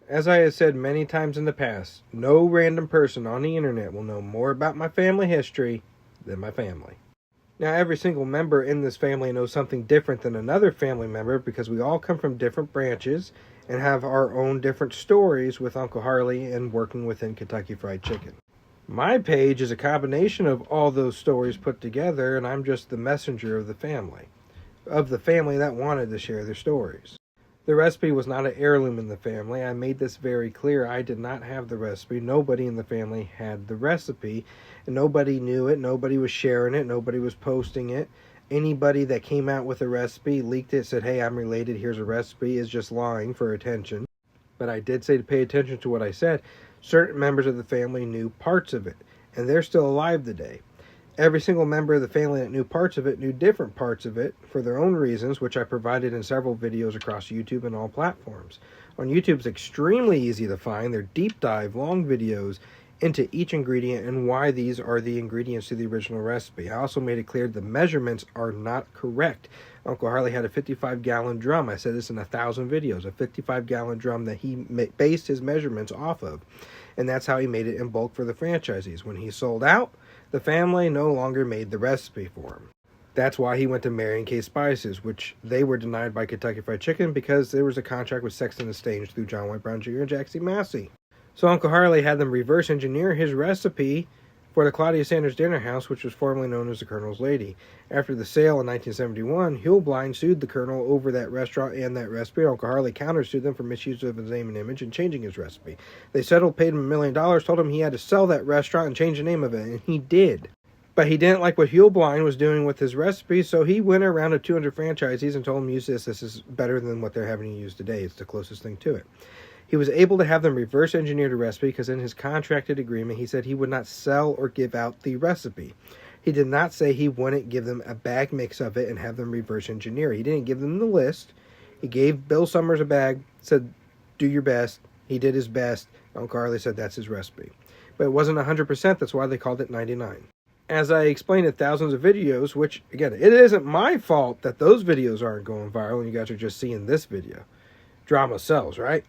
As I have said many times in the past, no random person on the internet will know more about my family history than my family. Now, every single member in this family knows something different than another family member because we all come from different branches and have our own different stories with Uncle Harley and working within Kentucky Fried Chicken. My page is a combination of all those stories put together, and I'm just the messenger of the family that wanted to share their stories. The recipe was not an heirloom in the family. I made this very clear. I did not have the recipe. Nobody in the family had the recipe, and nobody knew it. Nobody was sharing it. Nobody was posting it. Anybody that came out with a recipe, leaked it, said, hey, I'm related, here's a recipe, is just lying for attention. But I did say to pay attention to what I said. Certain members of the family knew parts of it, and they're still alive today. Every single member of the family that knew parts of it knew different parts of it for their own reasons, which I provided in several videos across YouTube and all platforms. On YouTube, it's extremely easy to find. They're deep dive, long videos into each ingredient and why these are the ingredients to the original recipe. I also made it clear the measurements are not correct. Uncle Harley had a 55-gallon drum. I said this in 1,000 videos, a 55-gallon drum that he based his measurements off of. And that's how he made it in bulk for the franchisees. When he sold out, the family no longer made the recipe for him. That's why he went to Mary & Kay Spices, which they were denied by Kentucky Fried Chicken because there was a contract with Sexton Exchange through John White Brown Jr. and Jack C. Massey. So Uncle Harley had them reverse engineer his recipe for the Claudia Sanders Dinner House, which was formerly known as the Colonel's Lady. After the sale in 1971, Huell Blind sued the Colonel over that restaurant and that recipe. Uncle Harley countersued them for misuse of his name and image and changing his recipe. They settled, paid him $1 million, told him he had to sell that restaurant and change the name of it, and he did. But he didn't like what Huell Blind was doing with his recipe, so he went around to 200 franchisees and told them, use this. This is better than what they're having to use today. It's the closest thing to it. He was able to have them reverse engineer the recipe because in his contracted agreement, he said he would not sell or give out the recipe. He did not say he wouldn't give them a bag mix of it and have them reverse engineer. He didn't give them the list. He gave Bill Summers a bag, said, do your best. He did his best. Uncle Harley said that's his recipe. But it wasn't 100%. That's why they called it 99. As I explained in thousands of videos, which, again, it isn't my fault that those videos aren't going viral and you guys are just seeing this video. Drama sells, right?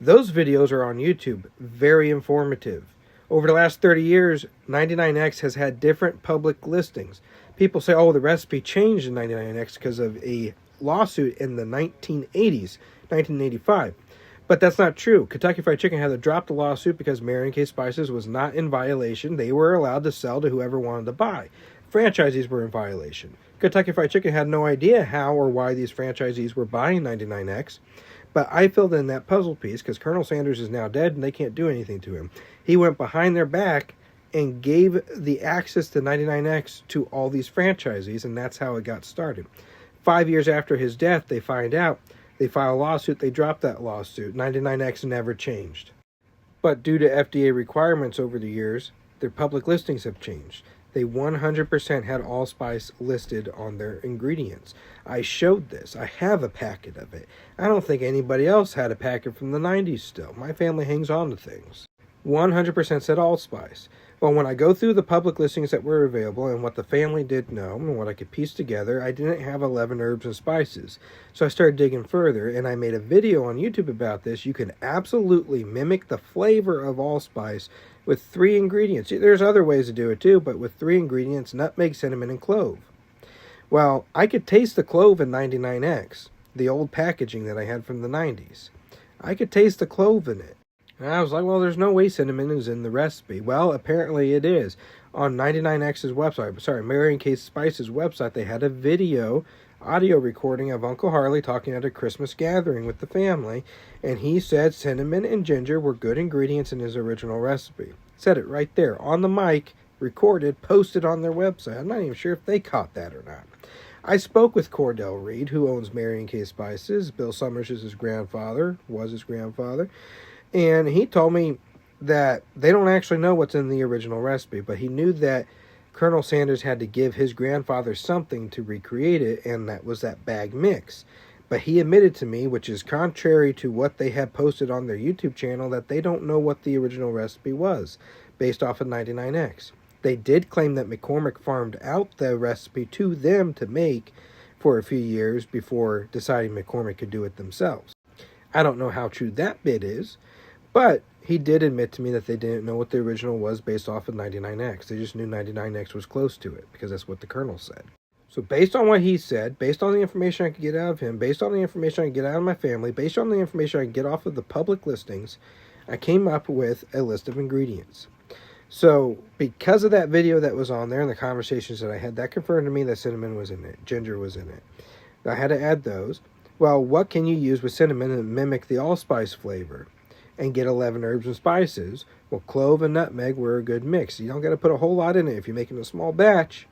Those videos are on YouTube, very informative. Over the last 30 years, 99X has had different public listings. People say, oh, the recipe changed in 99X because of a lawsuit in the 1980s, 1985. But that's not true. Kentucky Fried Chicken had to drop the lawsuit because Mary & Kay Spices was not in violation. They were allowed to sell to whoever wanted to buy. Franchisees were in violation. Kentucky Fried Chicken had no idea how or why these franchisees were buying 99X. But I filled in that puzzle piece because Colonel Sanders is now dead and they can't do anything to him. He went behind their back and gave the access to 99X to all these franchisees, and that's how it got started. 5 years after his death, they find out. They file a lawsuit. They drop that lawsuit. 99X never changed. But due to FDA requirements over the years, their public listings have changed. They 100% had allspice listed on their ingredients. I showed this. I have a packet of it. I don't think anybody else had a packet from the 90s still. My family hangs on to things. 100% said allspice. Well, when I go through the public listings that were available and what the family did know and what I could piece together, I didn't have 11 herbs and spices. So I started digging further, and I made a video on YouTube about this. You can absolutely mimic the flavor of allspice with 3 ingredients. There's other ways to do it too, but with 3 ingredients, nutmeg, cinnamon, and clove. Well, I could taste the clove in 99X, the old packaging that I had from the 90s. I could taste the clove in it. And I was like, well, there's no way cinnamon is in the recipe. Well, apparently it is. On 99X's website, Mary & Kay Spices website, they had a audio recording of Uncle Harley talking at a Christmas gathering with the family, and he said cinnamon and ginger were good ingredients in his original recipe. Said it right there on the mic, recorded, posted on their website. I'm not even sure if they caught that or not. I spoke with Cordell Reed, who owns Mary & Kay Spices. Bill Summers is his grandfather, and he told me that they don't actually know what's in the original recipe, but he knew that Colonel Sanders had to give his grandfather something to recreate it, and that was that bag mix. But he admitted to me, which is contrary to what they had posted on their YouTube channel, that they don't know what the original recipe was, based off of 99X. They did claim that McCormick farmed out the recipe to them to make for a few years before deciding McCormick could do it themselves. I don't know how true that bit is, but he did admit to me that they didn't know what the original was based off of 99X. They just knew 99X was close to it because that's what the Colonel said. So based on what he said, based on the information I could get out of him, based on the information I could get out of my family, based on the information I could get off of the public listings, I came up with a list of ingredients. So because of that video that was on there and the conversations that I had, that confirmed to me that cinnamon was in it, ginger was in it. I had to add those. Well, what can you use with cinnamon and mimic the allspice flavor and get 11 herbs and spices? Well, clove and nutmeg were a good mix. You don't got to put a whole lot in it if you're making a small batch.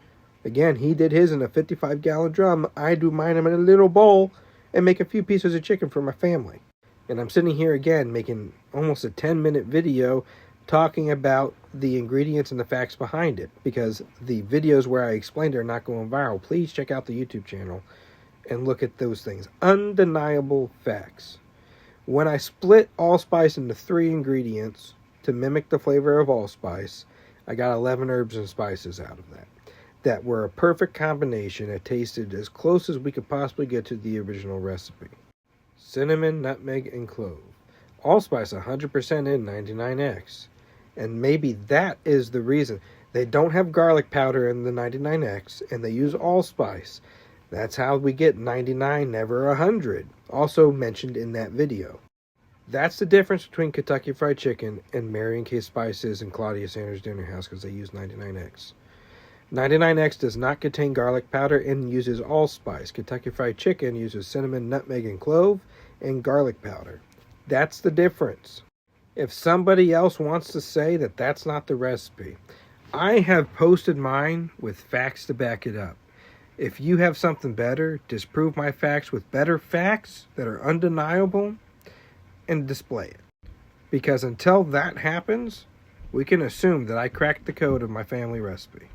Again, he did his in a 55-gallon drum. I do mine in a little bowl and make a few pieces of chicken for my family. And I'm sitting here again making almost a 10-minute video talking about the ingredients and the facts behind it, because the videos where I explained it are not going viral. Please check out the YouTube channel and look at those things. Undeniable facts. When I split allspice into 3 ingredients to mimic the flavor of allspice, I got 11 herbs and spices out of that. That were a perfect combination that tasted as close as we could possibly get to the original recipe. Cinnamon, nutmeg, and clove. Allspice 100% in 99X. And maybe that is the reason. They don't have garlic powder in the 99X, and they use allspice. That's how we get 99, never 100. Also mentioned in that video. That's the difference between Kentucky Fried Chicken and Mary & Kay Spices and Claudia Sanders Dinner House, because they use 99X. 99X does not contain garlic powder and uses allspice. Kentucky Fried Chicken uses cinnamon, nutmeg, and clove, and garlic powder. That's the difference. If somebody else wants to say that that's not the recipe, I have posted mine with facts to back it up. If you have something better, disprove my facts with better facts that are undeniable and display it. Because until that happens, we can assume that I cracked the code of my family recipe.